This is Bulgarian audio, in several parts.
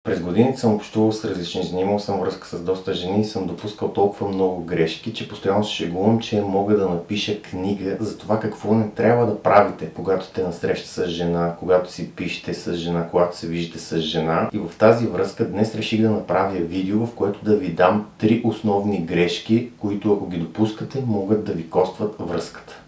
През годините съм общувал с различни жени, имал съм връзка с доста жени и съм допускал толкова много грешки, че постоянно се шегувам, че мога да напиша книга за това какво не трябва да правите, когато сте на среща с жена, когато си пишете с жена, когато се виждате с жена. И в тази връзка днес реших да направя видео, в което да ви дам 3 основни грешки, които ако ги допускате, могат да ви костват връзката.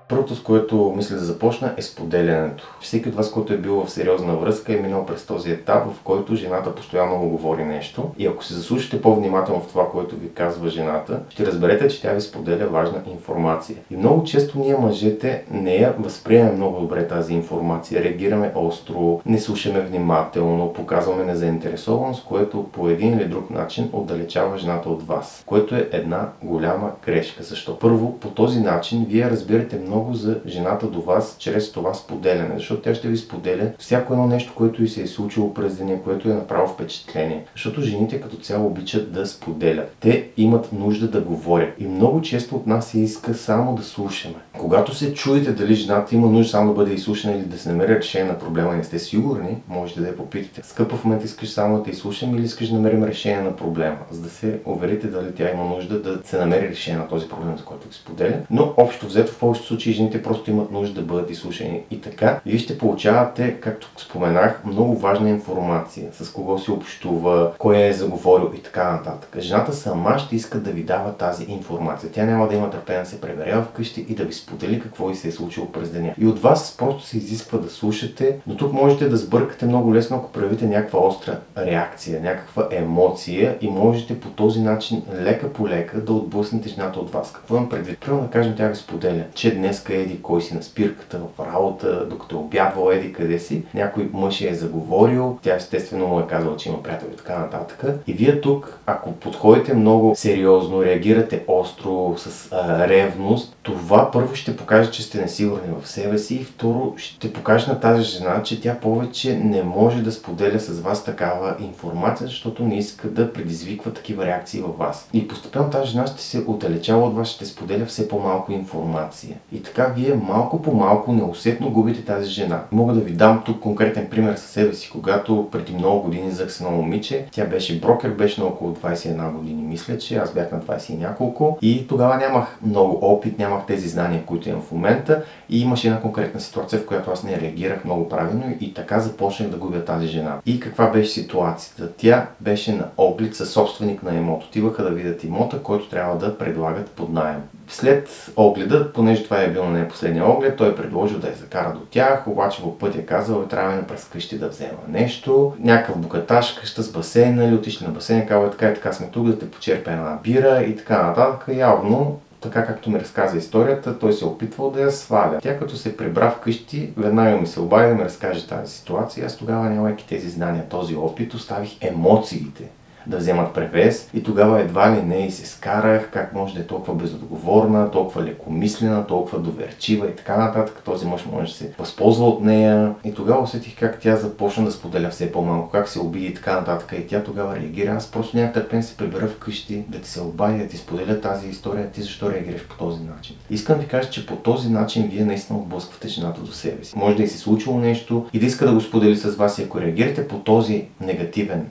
Първото, с което мисля да започна, е споделянето. Всеки от вас, който е бил в сериозна връзка, е минал през този етап, в който жената постоянно му говори нещо. И ако се заслушате по-внимателно в това, което ви казва жената, ще разберете, че тя ви споделя важна информация. И много често ние мъжете не я възприемаме много добре тази информация. Реагираме остро, не слушаме внимателно, показваме незаинтересованост, което по един или друг начин отдалечава жената от вас. Което е една голяма грешка. Защо? Първо, по този начин вие разбирате много за жената до вас чрез това споделяне, защото тя ще ви споделя всяко едно нещо, което й се е случило през деня, което е направило впечатление. Защото жените като цяло обичат да споделят. Те имат нужда да говорят. И много често от нас се иска само да слушаме. Когато се чуете дали жената има нужда само да бъде изслушана или да се намери решение на проблема и не сте сигурни, можете да я попитате. Скъпа, в момента искаш само да те изслушам или искаш да намерим решение на проблема, за да се уверите дали тя има нужда да се намери решение на този проблем, за който ви споделя. Но общо взето в повечето случаи жените просто имат нужда да бъдат изслушани. И така, вие ще получавате, както споменах, много важна информация. С кого се общува, кой е заговорил и така нататък. Жената сама ще иска да ви дава тази информация. Тя няма да има търпение да се преберява вкъщи и да ви сподели какво й се е случило през деня. И от вас просто се изисква да слушате, но тук можете да сбъркате много лесно, ако проявите някаква остра реакция, някаква емоция и можете по този начин лека по лека да отблъснете жената от вас. Какво имам предвид? Примерно да кажем, тя ви споделя, че днеска еди кой си на спирката, в работа, докато е обядвал еди къде си, някой мъж е заговорил, тя естествено му е казала, че има приятел и така нататък. И вие тук, ако подходите много сериозно, реагирате остро, с ревност, това първо ще покаже, че сте несигурни в себе си и второ ще покаже на тази жена, че тя повече не може да споделя с вас такава информация, защото не иска да предизвиква такива реакции във вас. И постепенно тази жена ще се отдалечава от вас, ще споделя все по-малко информация. И така вие малко по малко неусетно губите тази жена. Мога да ви дам тук конкретен пример със себе си, когато преди много години взех с едно момиче, тя беше брокер, беше на около 21 години, мисля, че аз бях на 20 и няколко и тогава нямах много опит, нямах тези знания, които имам в момента и имаше една конкретна ситуация, в която аз не реагирах много правилно и така започнах да губя тази жена. И каква беше ситуацията? Тя беше на оглед със собственик на имот. Отиваха да видят имота, който трябва да предлагат под наем. След огледа, понеже това е бил на нея последния оглед, той е предложил да я закара до тях, обаче по пътя казал, трябва да през къщи да взема нещо. Някакъв богаташ, къща с басейн, нали, отишли на басейн, казва така и така сме тук да те почерпя една бира и така нататък. Явно, така както ми разказа историята, той се е опитвал да я сваля. Тя като се прибра вкъщи, веднага ми се обади да ми разкаже тази ситуация. Аз тогава, нямайки тези знания, този опит, оставих емоциите да вземат превес и тогава едва ли не и се скарах как може да е толкова безотговорна, толкова лекомислена, толкова доверчива и така нататък. Този мъж може да се възползва от нея и тогава усетих как тя започна да споделя все по-малко, как се обиди и така нататък и тя тогава реагира. Аз просто нямах търпение да се прибера вкъщи, да ти се обади, да ти споделя тази история, ти защо реагираш по този начин. Искам да ви кажа, че по този начин вие наистина отблъсквате жената до себе си. Може да й се случило нещо и да иска да го сподели с вас и ако реагирате по този негативен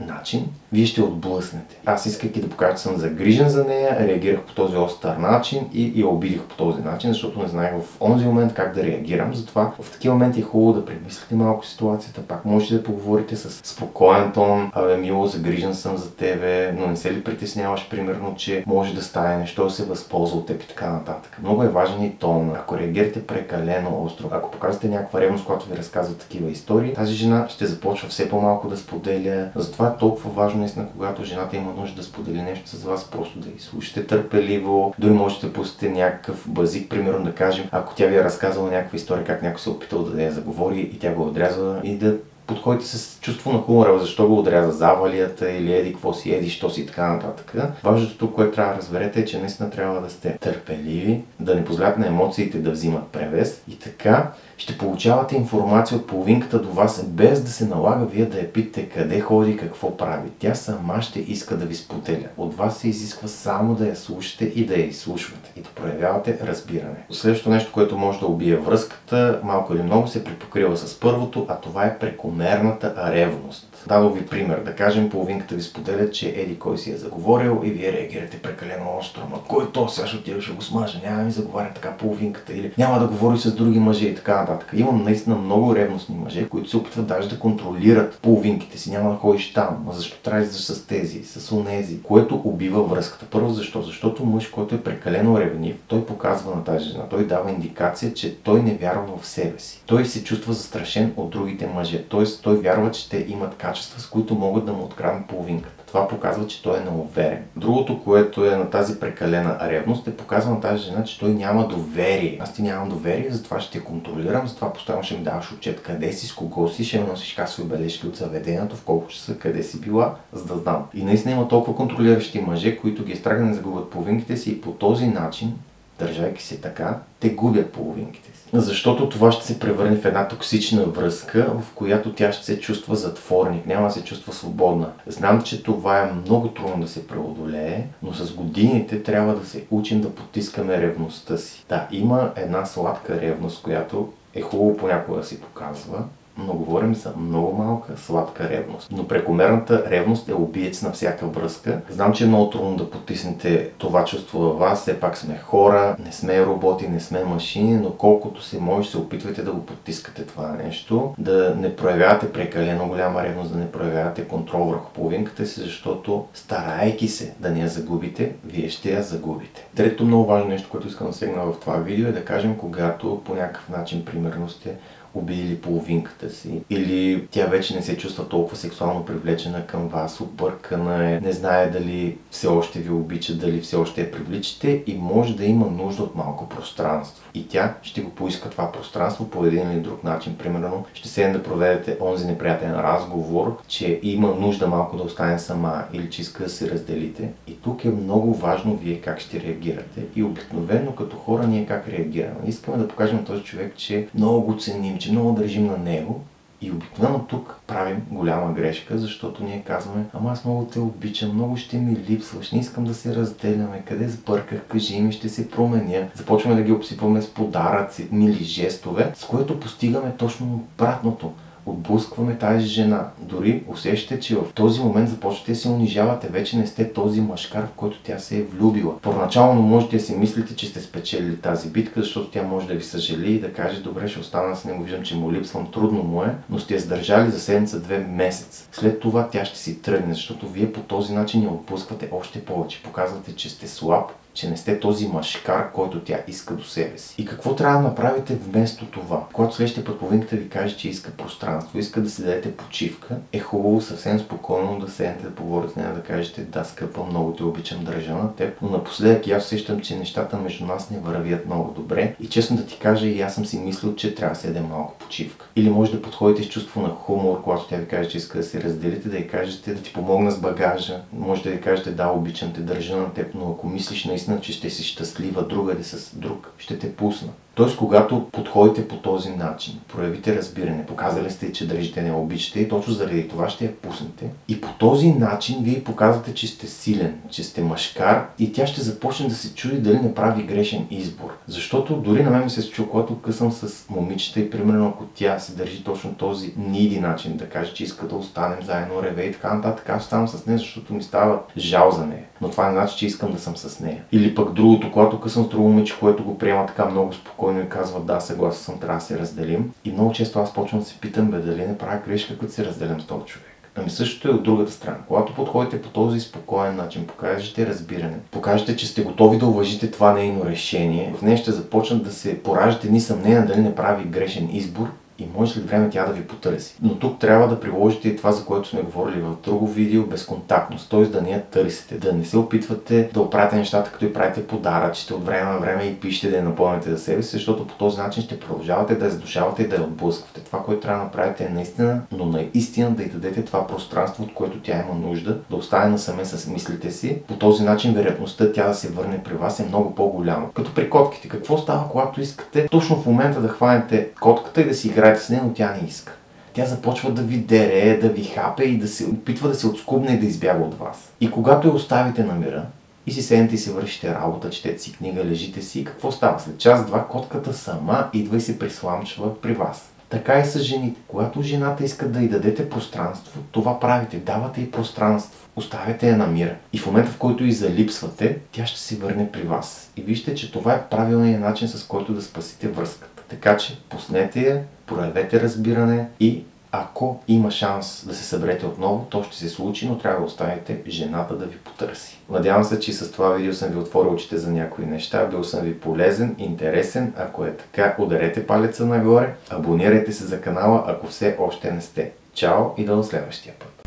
начин, вие ще отблъснете. Аз искайки да покажа, че съм загрижен за нея, реагирах по този остър начин и я обидих по този начин, защото не знаех в онзи момент как да реагирам. Затова в такива моменти е хубаво да премислите малко ситуацията, пак можете да поговорите с спокоен тон. Абе, мило, загрижен съм за тебе, но не се ли притесняваш, примерно, че може да стане нещо, да се възползва от теб и така нататък. Много е важен и тон. Ако реагирате прекалено остро, ако показвате някаква ревност, когато ви разказват такива истории, тази жена ще започва все по-малко да споделя. Затова е толкова важно наистина, когато жената има нужда да сподели нещо с вас, просто да ги слушате търпеливо. Дори можете да пуснете някакъв базик, примерно да кажем, ако тя ви е разказала някаква история, как някой се е опитал да я заговори и тя го отрязва и да подходите с чувство на хумора, защо го отряза завалията или еди какво си, еди що си и така нататък. Важното тук, което трябва да разберете е, че наистина трябва да сте търпеливи, да не позволят на емоциите да взимат превес и така Ще получавате информация от половинката до вас, без да се налага вие да я питате къде ходи, какво прави. Тя сама ще иска да ви споделя. От вас се изисква само да я слушате и да я изслушвате и да проявявате разбиране. Следващото нещо, което може да убие връзката, малко или много се припокрива с първото, а това е прекомерната ревност. Дадох ви пример. Да кажем, половинката ви споделя, че еди кой си е заговорил и вие реагирате прекалено остро. Ма кой то? Сега ще отида, ще го смажа. Няма да ми заговаря така половинката. Или няма да говори с други мъже и така нататък. Имам наистина много ревностни мъже, които се опитват даже да контролират половинките си. Няма да ходиш там. Ма защо трябва да с тези, с онези? Което убива връзката. Първо защо? Защото мъж, който е прекалено ревнив, той показва на тази жена. Той дава индикация, че той не вярва в себе си. Той се чувства застрашен от другите мъже. Тоест, той вярва, че те имат качества, с които могат да му откраднат половинката. Това показва, че той е неуверен. Другото, което е на тази прекалена ревност, показва на тази жена, че той няма доверие. Аз ти нямам доверие, затова ще те контролирам, затова постоянно ще ми даваш отчет къде си, с кого си, ще ми носиш касови бележки от заведението, в колко часа, къде си била, за да знам. И наистина има толкова контролиращи мъже, които ги е страх да не загубят половинките си и по този начин, държайки се така, те губят половинките си. Защото това ще се превърне в една токсична връзка, в която тя ще се чувства затворник, няма да се чувства свободна. Знам, че това е много трудно да се преодолее, но с годините трябва да се учим да потискаме ревността си. Да, има една сладка ревност, която е хубаво понякога да си показва, но говорим за много малка, сладка ревност. Но прекомерната ревност е убиец на всяка връзка. Знам, че е много трудно да потиснете това чувство във вас. Все пак сме хора, не сме роботи, не сме машини, но колкото се може, се опитвайте да го потискате това нещо. Да не проявявате прекалено голяма ревност, да не проявявате контрол върху половинката си, защото старайки се да не я загубите, вие ще я загубите. Трето много важно нещо, което искам да сегна в това видео е да кажем, когато по някакъв начин, примерно сте убили половинката си, или тя вече не се чувства толкова сексуално привлечена към вас, объркана е, не знае дали все още ви обича, дали все още я привличате и може да има нужда от малко пространство. И тя ще го поиска това пространство по един или друг начин. Примерно ще седнете да проведете онзи неприятен разговор, че има нужда малко да остане сама или че иска да се разделите. И тук е много важно вие как ще реагирате. И обикновено като хора ние как реагираме. Искаме да покажем на този човек, че много го ценим, че много държим на него. И обикновено тук правим голяма грешка, защото ние казваме: ама аз много те обичам, много ще ми липсваш, не искам да се разделяме, къде сбърках, кажи ми, ще се променя. Започваме да ги обсипваме с подаръци, мили жестове, с което постигаме точно обратното. Отблъскваме тази жена. Дори усещате, че в този момент започвате да се унижавате. Вече не сте този мъжкар, в който тя се е влюбила. Първоначално можете да си мислите, че сте спечелили тази битка, защото тя може да ви съжали и да каже: добре, ще остана с него, виждам, че му липсвам, трудно му е, но сте я сдържали за седмица-две месец. След това тя ще си тръгне, защото вие по този начин я отблъсквате още повече. Показвате, че сте слаб, че не сте този мъжкар, който тя иска до себе си. И какво трябва да направите вместо това? Когато следващия път половинката ви каже, че иска пространство, иска да си дадете почивка, е хубаво съвсем спокойно да седнете да поговорите с нея, да кажете: да, скъпа, много те обичам, държа на теб, но напоследък и аз усещам, че нещата между нас не вървят много добре и честно да ти кажа, и аз съм си мислил, че трябва да си ядем малко почивка. Или може да подходите с чувство на хумор, когато тя ви каже, че иска да се разделите, да й кажете да ти помогна с багажа, може да ви кажете: да, обичам те, държа на теб, но ако мислиш наистина, че ще си щастлива другаде с друг, ще те пусна. Тоест, когато подходите по този начин, проявите разбиране, показали сте, че държите, не обичате и точно заради това ще я пуснете. И по този начин вие показвате, че сте силен, че сте мъжкар и тя ще започне да се чуди дали не прави грешен избор. Защото дори на мен ми се случва, когато късам с момичета и примерно ако тя се държи точно този ниди начин, да каже, че иска да останем заедно, реве и така нататък, аз ставам с нея, защото ми става жал за нея. Но това не значи, че искам да съм с нея. Или пък другото, когато късам с друго момиче, което го приема така много спокойно и казва: да, съгласен съм, трябва да се разделим. И много често аз почвам да се питам: бе, дали не правя грешка, като се разделям с този човек. Ами същото е от другата страна. Когато подходите по този спокоен начин, покажете разбиране, покажете, че сте готови да уважите това нейно решение, в нея ще започнат да се пораждат едни съмнения дали не прави грешен избор и може след време тя да ви потърси. Но тук трябва да приложите и това, за което сме говорили в друго видео, безконтактност, т.е. да не я търсите, да не се опитвате да оправите нещата, като и правите подаръчите от време на време и пишете да я напълните за себе си, защото по този начин ще продължавате да я задушавате и да я отблъсквате. Това, което трябва да направите е наистина, но наистина да й дадете това пространство, от което тя има нужда, да остане насаме с мислите си. По този начин вероятността тя да се върне при вас е много по-голяма. Като при котките, какво става, когато искате точно в момента да хванете котката и да си играете с нея, но тя не иска? Тя започва да ви дере, да ви хапе и да се опитва да се отскубне и да избяга от вас. И когато я оставите на мира и си седнете и си вършите работа, четете си книга, лежите си, какво става? След час-два котката сама идва и се присламчва при вас. Така и с жените. Когато жената иска да й дадете пространство, това правите. Давате й пространство. Оставяте я на мира. И в момента, в който й залипсвате, тя ще се върне при вас. И вижте, че това е правилният начин, с който да спасите връзката. Така че пуснете я, проявете разбиране и ако има шанс да се съберете отново, то ще се случи, но трябва да оставите жената да ви потърси. Надявам се, че с това видео съм ви отворил очите за някои неща, бил съм ви полезен, интересен. Ако е така, ударете палеца нагоре, абонирайте се за канала, ако все още не сте. Чао и до следващия път!